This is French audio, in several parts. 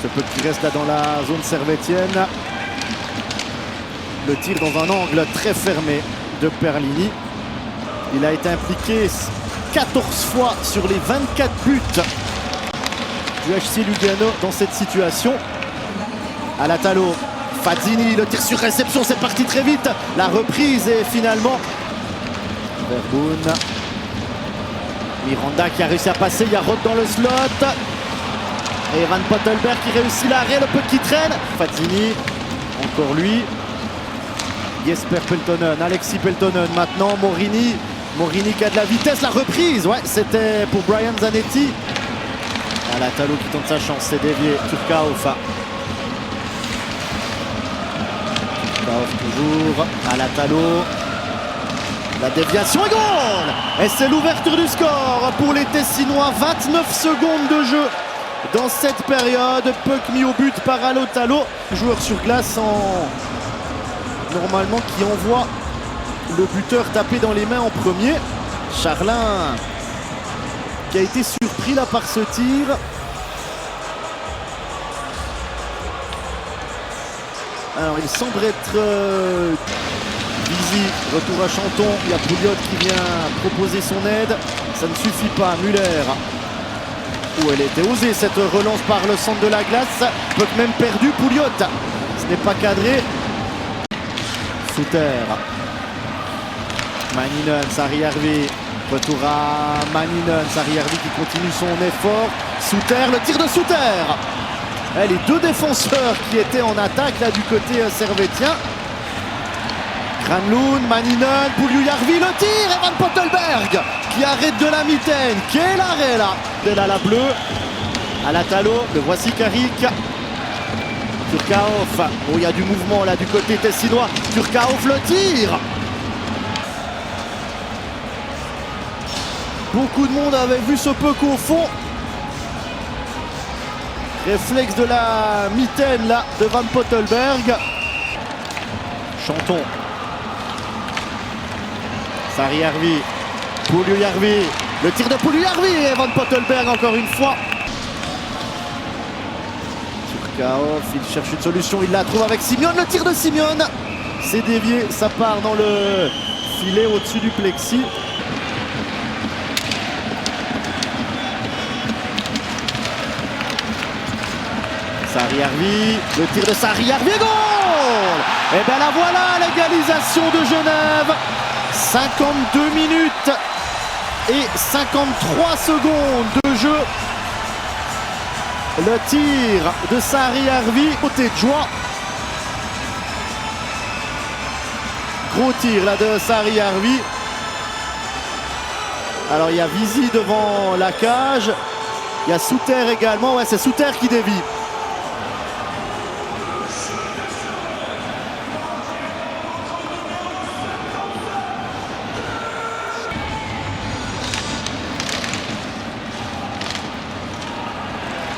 Ce peu qui reste là dans la zone servétienne. Le tir dans un angle très fermé de Perlini. Il a été impliqué 14 fois sur les 24 buts du HC Lugano dans cette situation. Alatalo, Fazzini, le tir sur réception, c'est parti très vite. La reprise et finalement Verboen. Miranda qui a réussi à passer, il y a Roth dans le slot. Et Van Pottelberg qui réussit l'arrêt, le peu qui traîne. Fazzini, encore lui. Jesper Peltonen, Alexis Peltonen maintenant, Morini. Morini qui a de la vitesse, la reprise, ouais, c'était pour Brian Zanetti. Alatalo qui tente sa chance, c'est dévié, Turcauf. Turcauf toujours, Alatalo. La déviation et goal! Et c'est l'ouverture du score pour les Tessinois, 29 secondes de jeu dans cette période. Puck mis au but par Alatalo, joueur sur glace normalement qui envoie le buteur taper dans les mains en premier. Charlin qui a été surpris là par ce tir. Alors il semble être busy. Retour à Chanton. Il y a Pouliot qui vient proposer son aide. Ça ne suffit pas. Muller. Où elle était osée cette relance par le centre de la glace. Peut même perdu. Pouliot. Ce n'est pas cadré. Suter. Maninen, Sarjärvi, retour à Maninen, Sarjärvi qui continue son effort. Suter, le tir de Suter. Les deux défenseurs qui étaient en attaque là du côté servétien. Granlund, Maninen, Puljujärvi, le tir et Van Pottelberg qui arrête de la mitaine. Quel arrêt là de la bleue. Alatalo, le voici Carrick. Turcauf, oh il y a du mouvement là du côté tessinois. Turcauf, le tir. Beaucoup de monde avait vu ce puck au fond. Réflexe de la mitaine là de Van Pottelberg. Chanton. Sarjärvi. Puljujärvi. Le tir de Puljujärvi et Van Pottelberg encore une fois. Turcauf, il cherche une solution, il la trouve avec Simeone. Le tir de Simeone. C'est dévié, ça part dans le filet au-dessus du plexi. Sarjärvi, le tir de Sarjärvi, goal! Et bien la voilà, l'égalisation de Genève. 52 minutes et 53 secondes de jeu. Le tir de Sarjärvi, côté de joie. Gros tir là de Sarjärvi. Alors il y a Visi devant la cage. Il y a Suter également. Ouais, c'est Suter qui dévie.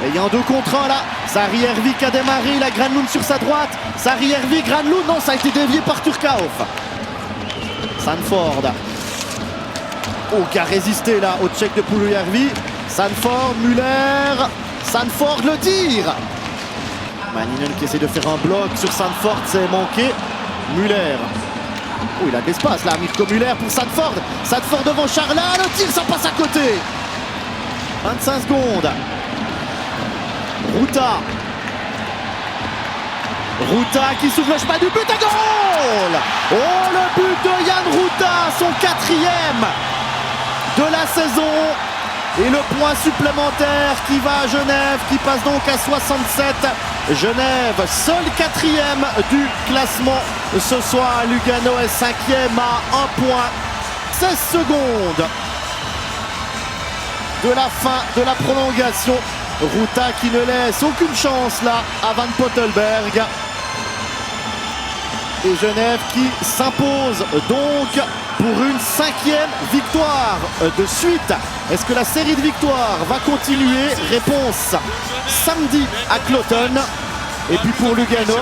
Et il y a un 2 contre 1 là. Sarjärvi qui a démarré, la Granlund sur sa droite. Sarjärvi, Granlund, non, ça a été dévié par Turcauf. Sanford. Oh, qui a résisté là au check de Puljujärvi. Sanford, Muller. Sanford, le tir. Maninen qui essaie de faire un bloc sur Sanford, c'est manqué. Muller. Oh, il a de l'espace là, Mirko Muller pour Sanford. Sanford devant Charlin, le tir, ça passe à côté. 25 secondes. Ruta. Ruta qui s'ouvre le chemin du but et goal! Oh, le but de Jan Ruta, son 4e de la saison. Et le point supplémentaire qui va à Genève, qui passe donc à 67. Genève, seul 4e du classement ce soir. Lugano est 5e à 1 point. 16 secondes de la fin de la prolongation. Ruta qui ne laisse aucune chance là à Van Pottelberg. Et Genève qui s'impose donc pour une 5e victoire de suite. Est-ce que la série de victoires va continuer? Réponse samedi à Cloton. Et puis pour Lugano,